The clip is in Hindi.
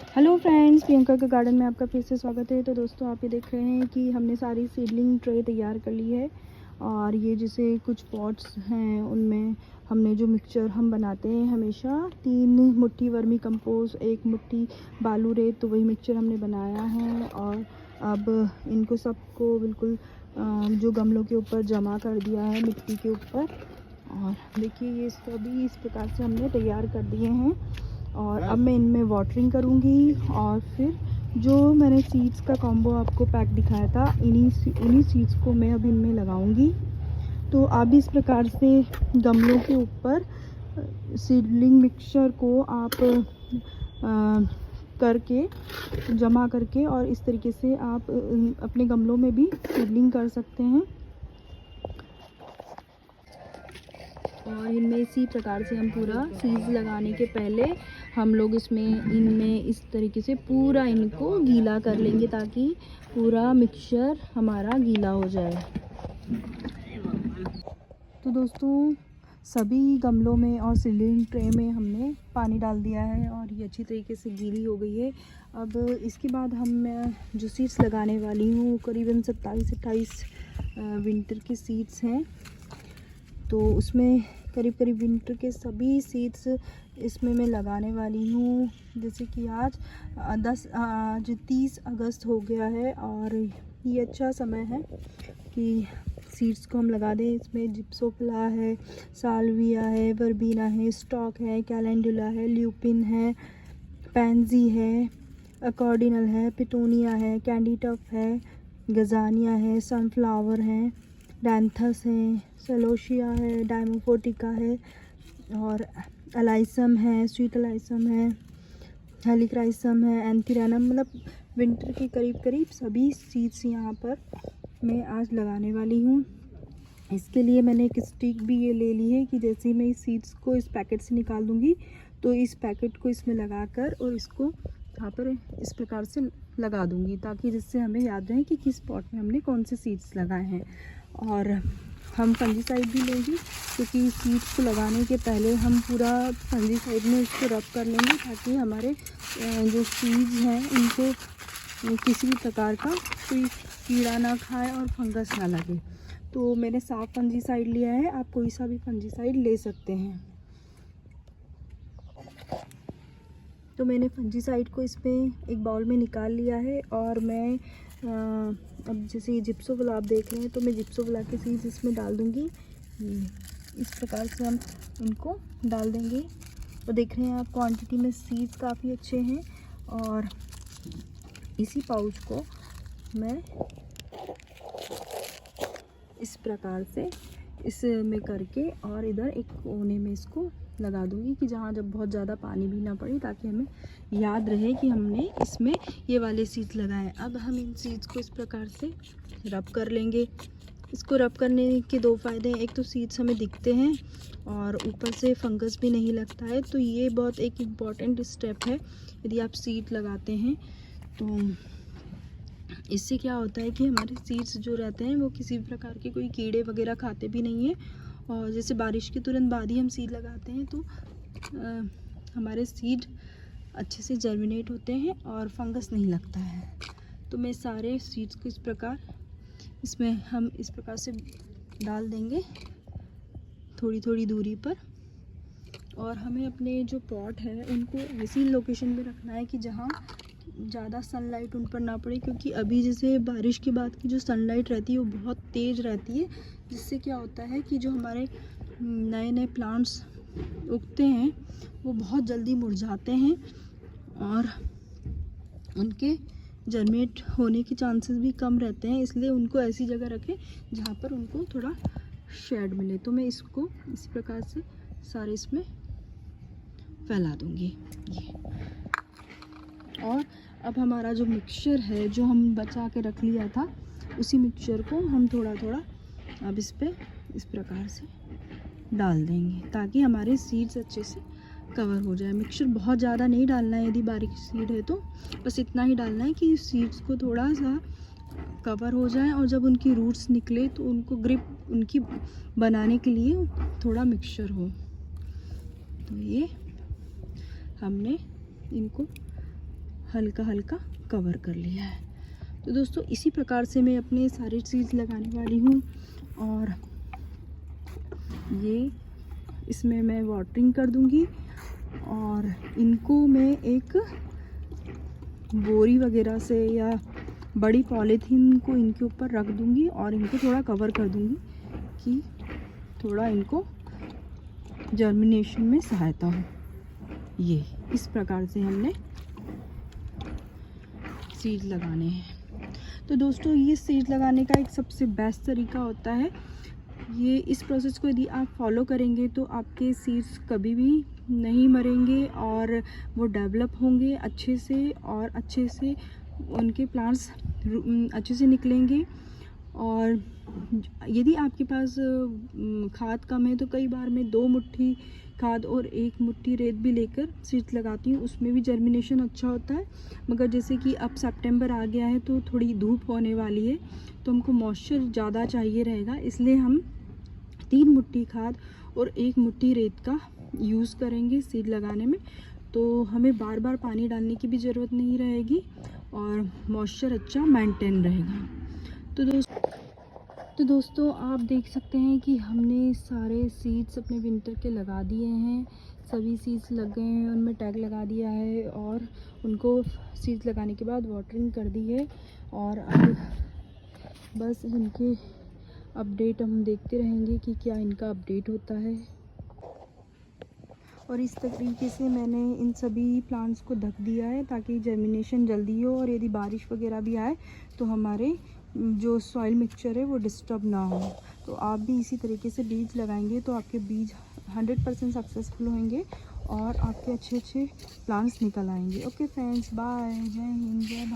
हेलो फ्रेंड्स, प्रियंका के गार्डन में आपका फिर से स्वागत है। तो दोस्तों, आप ये देख रहे हैं कि हमने सारी सीडलिंग ट्रे तैयार कर ली है। और ये जैसे कुछ पॉट्स हैं, उनमें हमने जो मिक्सचर हम बनाते हैं हमेशा 3 मुट्ठी वर्मी कंपोस्ट, 1 मुट्ठी बालू रेत, तो वही मिक्सचर हमने बनाया है। और अब इनको सबको बिल्कुल जो गमलों के ऊपर जमा कर दिया है मिट्टी के ऊपर। और देखिए, ये सभी इस प्रकार से हमने तैयार कर दिए हैं। और अब मैं इनमें वाटरिंग करूँगी और फिर जो मैंने सीड्स का कॉम्बो आपको पैक दिखाया था, इन्हीं सीड्स को मैं अब इनमें लगाऊंगी। तो आप इस प्रकार से गमलों के ऊपर सीडलिंग मिक्सचर को आप करके जमा करके और इस तरीके से आप अपने गमलों में भी सीडलिंग कर सकते हैं। और इनमें इसी प्रकार से हम पूरा सीड्स लगाने के पहले हम लोग इनमें इस तरीके से पूरा इनको गीला कर लेंगे, ताकि पूरा मिक्सचर हमारा गीला हो जाए। तो दोस्तों, सभी गमलों में और सीडलिंग ट्रे में हमने पानी डाल दिया है और ये अच्छी तरीके से गीली हो गई है। अब इसके बाद मैं जो सीड्स लगाने वाली हूँ करीबन 27-28 विंटर के सीड्स हैं। तो उसमें करीब विंटर के सभी सीड्स इसमें मैं लगाने वाली हूँ। जैसे कि आज 30 अगस्त हो गया है और ये अच्छा समय है कि सीड्स को हम लगा दें। इसमें जिप्सोप्ला है, साल्विया है, वर्बीना है, स्टॉक है, कैलेंडुला है, ल्यूपिन है, पैंजी है, अकॉर्डिनल है, पिटोनिया है, कैंडी टफ है, गजानिया है, सनफ्लावर है, डैंथस है, सेलोशिया है, डायमोफोटिका है और अलाइसम है, स्वीट अलाइसम है, हेलिक्राइसम है, एंथीरैनम। मतलब विंटर के करीब सभी सीड्स यहाँ पर मैं आज लगाने वाली हूँ। इसके लिए मैंने एक स्टिक भी ये ले ली है कि जैसे ही मैं इस सीड्स को इस पैकेट से निकाल दूँगी तो इस पैकेट को इसमें लगाकर और इसको यहाँ पर इस प्रकार से लगा दूँगी, ताकि जिससे हमें याद रहे कि किस पॉट में हमने कौन से सीड्स लगाए हैं। और हम फंजीसाइड भी लेंगे, क्योंकि सीड्स को लगाने के पहले हम पूरा फंजीसाइड में इसको रब कर लेंगे, ताकि हमारे जो सीड्स हैं उनको किसी भी प्रकार का कोई कीड़ा ना खाए और फंगस ना लगे। तो मैंने साफ फंजीसाइड लिया है, आप कोई सा भी फंजीसाइड ले सकते हैं। तो मैंने फंजीसाइड को इसमें एक बाउल में निकाल लिया है और मैं अब जैसे ये जिप्सोप्ला आप देख रहे हैं, तो मैं जिप्सोप्ला के सीड्स इसमें डाल दूँगी। इस प्रकार से हम इनको डाल देंगे। तो देख रहे हैं आप, क्वांटिटी में सीड्स काफ़ी अच्छे हैं। और इसी पाउच को मैं इस प्रकार से इसमें करके और इधर एक कोने में इसको लगा दूंगी, कि जहाँ जब बहुत ज़्यादा पानी भी ना पड़े, ताकि हमें याद रहे कि हमने इसमें ये वाले सीड्स लगाए। अब हम इन सीड्स को इस प्रकार से रब कर लेंगे। इसको रब करने के 2 फ़ायदे हैं। एक तो सीड्स हमें दिखते हैं और ऊपर से फंगस भी नहीं लगता है। तो ये बहुत एक इम्पॉर्टेंट स्टेप है यदि आप सीड लगाते हैं। तो इससे क्या होता है कि हमारे सीड्स जो रहते हैं वो किसी भी प्रकार के कोई कीड़े वगैरह खाते भी नहीं हैं। और जैसे बारिश के तुरंत बाद ही हम सीड लगाते हैं तो हमारे सीड अच्छे से जर्मिनेट होते हैं और फंगस नहीं लगता है। तो मैं सारे सीड्स को इस प्रकार इसमें हम इस प्रकार से डाल देंगे, थोड़ी दूरी पर। और हमें अपने जो पॉट है उनको ऐसी लोकेशन पे रखना है कि जहाँ ज़्यादा सनलाइट उन पर ना पड़े, क्योंकि अभी जैसे बारिश के बाद की जो सनलाइट रहती है वो बहुत तेज़ रहती है, जिससे क्या होता है कि जो हमारे नए प्लांट्स उगते हैं वो बहुत जल्दी मुरझाते हैं और उनके जर्मिनेट होने के चांसेस भी कम रहते हैं। इसलिए उनको ऐसी जगह रखें जहाँ पर उनको थोड़ा शेड मिले। तो मैं इसको इस प्रकार से सारे इसमें फैला दूँगी ये। और अब हमारा जो मिक्सचर है जो हम बचा के रख लिया था, उसी मिक्सचर को हम थोड़ा अब इस पर इस प्रकार से डाल देंगे, ताकि हमारे सीड्स अच्छे से कवर हो जाए। मिक्सचर बहुत ज़्यादा नहीं डालना है, यदि बारीक सीड है तो बस इतना ही डालना है कि सीड्स को थोड़ा सा कवर हो जाए, और जब उनकी रूट्स निकले तो उनको ग्रिप उनकी बनाने के लिए थोड़ा मिक्सचर हो। तो ये हमने इनको हल्का हल्का कवर कर लिया है। तो दोस्तों इसी प्रकार से मैं अपने सारे सीड्स लगाने वाली हूँ। और ये इसमें मैं वाटरिंग कर दूँगी और इनको मैं एक बोरी वगैरह से या बड़ी पॉलीथीन को इनके ऊपर रख दूँगी और इनको थोड़ा कवर कर दूँगी कि थोड़ा इनको जर्मिनेशन में सहायता हो। ये इस प्रकार से हमने सीड लगाने हैं। तो दोस्तों ये सीड लगाने का एक सबसे बेस्ट तरीका होता है। ये इस प्रोसेस को यदि आप फॉलो करेंगे तो आपके सीड्स कभी भी नहीं मरेंगे और वो डेवलप होंगे अच्छे से और अच्छे से उनके प्लांट्स अच्छे से निकलेंगे। और यदि आपके पास खाद कम है तो कई बार मैं 2 मुट्ठी खाद और 1 मुट्ठी रेत भी लेकर सीड्स लगाती हूँ, उसमें भी जर्मिनेशन अच्छा होता है। मगर जैसे कि अब सितंबर आ गया है तो थोड़ी धूप होने वाली है तो हमको मॉइस्चर ज़्यादा चाहिए रहेगा, इसलिए हम 3 मुट्ठी खाद और 1 मुट्ठी रेत का यूज़ करेंगे सीड लगाने में। तो हमें बार बार पानी डालने की भी ज़रूरत नहीं रहेगी और मॉइस्चर अच्छा मेंटेन रहेगा। तो दोस्तों आप देख सकते हैं कि हमने सारे सीड्स अपने विंटर के लगा दिए हैं। सभी सीड्स लग गए हैं, उनमें टैग लगा दिया है और उनको सीड्स लगाने के बाद वाटरिंग कर दी है। और अब बस इनके अपडेट हम देखते रहेंगे कि क्या इनका अपडेट होता है। और इस तरीके से मैंने इन सभी प्लांट्स को ढक दिया है ताकि जर्मिनेशन जल्दी हो और यदि बारिश वगैरह भी आए तो हमारे जो सॉइल मिक्सचर है वो डिस्टर्ब ना हो। तो आप भी इसी तरीके से बीज लगाएंगे तो आपके बीज 100% सक्सेसफुल होंगे और आपके अच्छे अच्छे प्लांट्स निकल आएंगे। ओके फ्रेंड्स, बाय, जय हिंद, जय भारत।